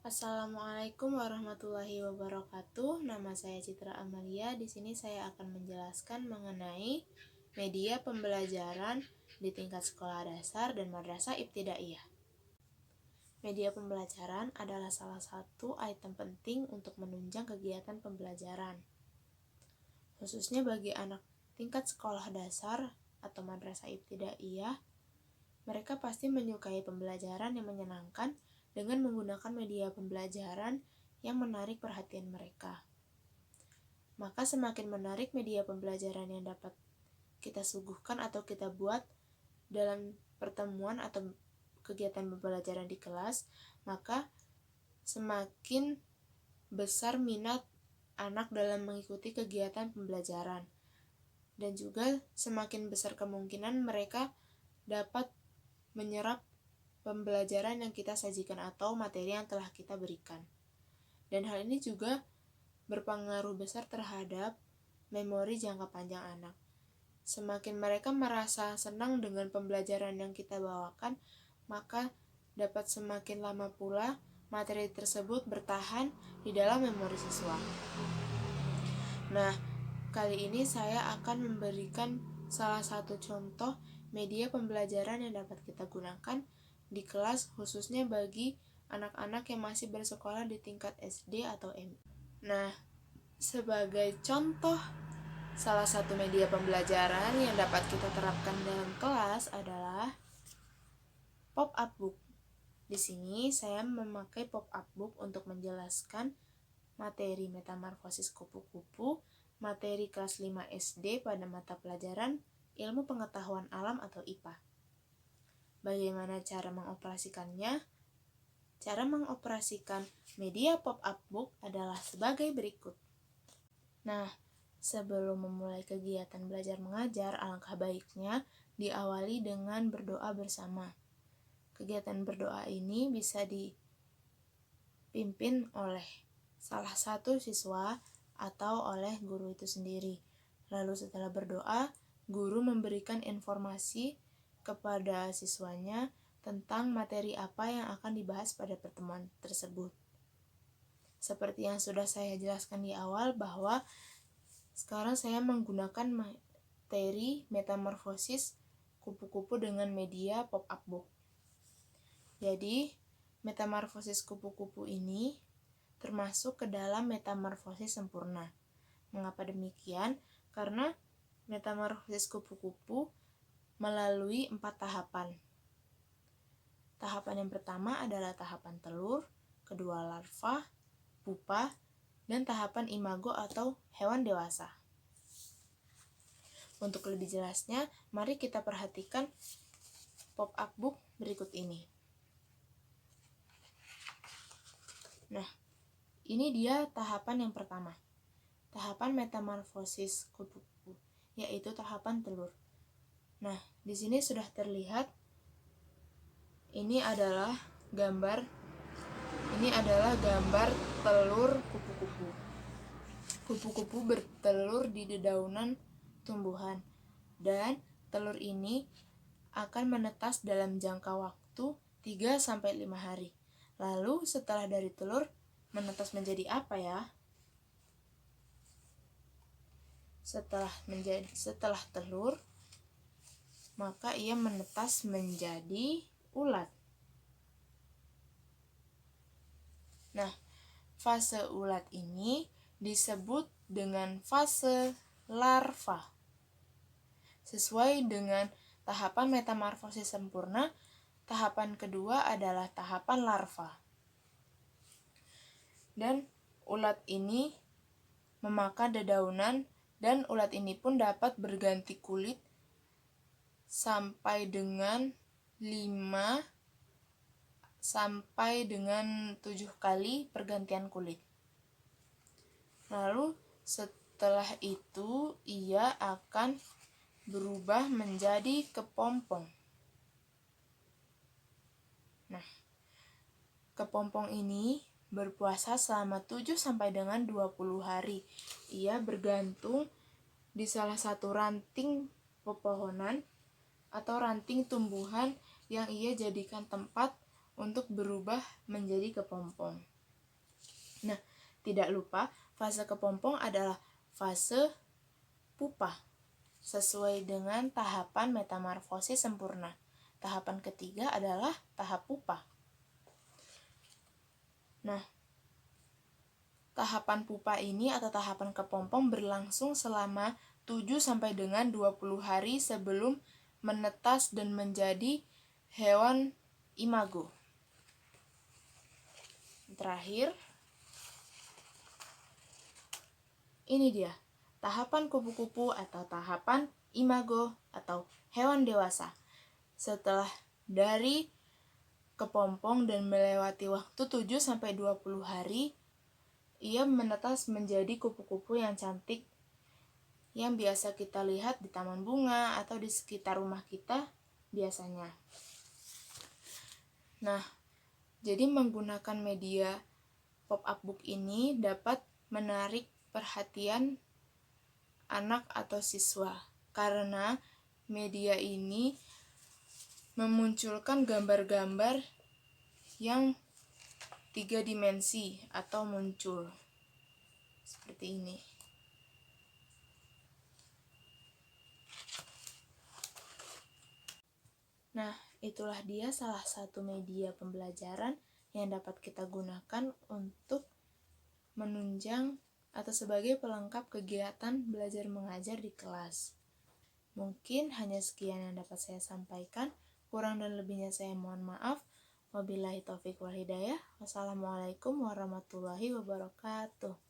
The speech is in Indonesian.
Assalamualaikum warahmatullahi wabarakatuh. Nama saya Citra Amalia. Di sini saya akan menjelaskan mengenai media pembelajaran di tingkat sekolah dasar dan madrasah ibtidaiyah. Media pembelajaran adalah salah satu item penting untuk menunjang kegiatan pembelajaran. Khususnya bagi anak tingkat sekolah dasar atau madrasah ibtidaiyah, mereka pasti menyukai pembelajaran yang menyenangkan dengan menggunakan media pembelajaran yang menarik perhatian mereka. Maka semakin menarik media pembelajaran yang dapat kita suguhkan atau kita buat dalam pertemuan atau kegiatan pembelajaran di kelas, maka semakin besar minat anak dalam mengikuti kegiatan pembelajaran. Dan juga semakin besar kemungkinan mereka dapat menyerap pembelajaran yang kita sajikan atau materi yang telah kita berikan. Dan hal ini juga berpengaruh besar terhadap memori jangka panjang anak. Semakin mereka merasa senang dengan pembelajaran yang kita bawakan, maka dapat semakin lama pula materi tersebut bertahan di dalam memori siswa. Nah, kali ini saya akan memberikan salah satu contoh media pembelajaran yang dapat kita gunakan di kelas, khususnya bagi anak-anak yang masih bersekolah di tingkat SD atau MI. Nah, sebagai contoh salah satu media pembelajaran yang dapat kita terapkan dalam kelas adalah pop-up book. Di sini saya memakai pop-up book untuk menjelaskan materi metamorfosis kupu-kupu, materi kelas 5 SD pada mata pelajaran Ilmu Pengetahuan Alam atau IPA. Bagaimana cara mengoperasikannya? Cara mengoperasikan media pop-up book adalah sebagai berikut. Nah, sebelum memulai kegiatan belajar mengajar, alangkah baiknya diawali dengan berdoa bersama. Kegiatan berdoa ini bisa dipimpin oleh salah satu siswa atau oleh guru itu sendiri. Lalu setelah berdoa, guru memberikan informasi kepada siswanya tentang materi apa yang akan dibahas pada pertemuan tersebut. Seperti yang sudah saya jelaskan di awal, bahwa sekarang saya menggunakan materi metamorfosis kupu-kupu dengan media pop-up book. Jadi, metamorfosis kupu-kupu ini termasuk ke dalam metamorfosis sempurna. Mengapa demikian? Karena metamorfosis kupu-kupu melalui 4 tahapan. Tahapan yang pertama adalah tahapan telur, kedua larva, pupa, dan tahapan imago atau hewan dewasa. Untuk lebih jelasnya, mari kita perhatikan pop-up book berikut ini. Nah, ini dia tahapan yang pertama. Tahapan metamorfosis kupu-kupu, yaitu tahapan telur. Nah, di sini sudah terlihat ini adalah gambar telur kupu-kupu. Kupu-kupu bertelur di dedaunan tumbuhan, dan telur ini akan menetas dalam jangka waktu 3-5 hari. Lalu setelah dari telur menetas menjadi apa ya? Setelah telur, maka ia menetas menjadi ulat. Nah, fase ulat ini disebut dengan fase larva. Sesuai dengan tahapan metamorfosis sempurna, tahapan kedua adalah tahapan larva. Dan ulat ini memakan dedaunan, dan ulat ini pun dapat berganti kulit sampai dengan 5 sampai dengan 7 kali pergantian kulit. Lalu setelah itu ia akan berubah menjadi kepompong. Nah, kepompong ini berpuasa selama 7 sampai dengan 20 hari. Ia bergantung di salah satu ranting pepohonan atau ranting tumbuhan yang ia jadikan tempat untuk berubah menjadi kepompong. Nah, tidak lupa fase kepompong adalah fase pupa, sesuai dengan tahapan metamorfosis sempurna. Tahapan ketiga adalah tahap pupa. Nah, tahapan pupa ini atau tahapan kepompong berlangsung selama 7 sampai dengan 20 hari sebelum menetas dan menjadi hewan imago. Terakhir, ini dia, tahapan kupu-kupu atau tahapan imago atau hewan dewasa. Setelah dari kepompong dan melewati waktu 7 sampai 20 hari, ia menetas menjadi kupu-kupu yang cantik yang biasa kita lihat di taman bunga atau di sekitar rumah kita biasanya. Nah, jadi menggunakan media pop-up book ini dapat menarik perhatian anak atau siswa karena media ini memunculkan gambar-gambar yang 3 dimensi atau muncul seperti ini. Nah, itulah dia salah satu media pembelajaran yang dapat kita gunakan untuk menunjang atau sebagai pelengkap kegiatan belajar mengajar di kelas. Mungkin hanya sekian yang dapat saya sampaikan. Kurang dan lebihnya saya mohon maaf. Wabillahi taufiq wal hidayah. Wassalamualaikum warahmatullahi wabarakatuh.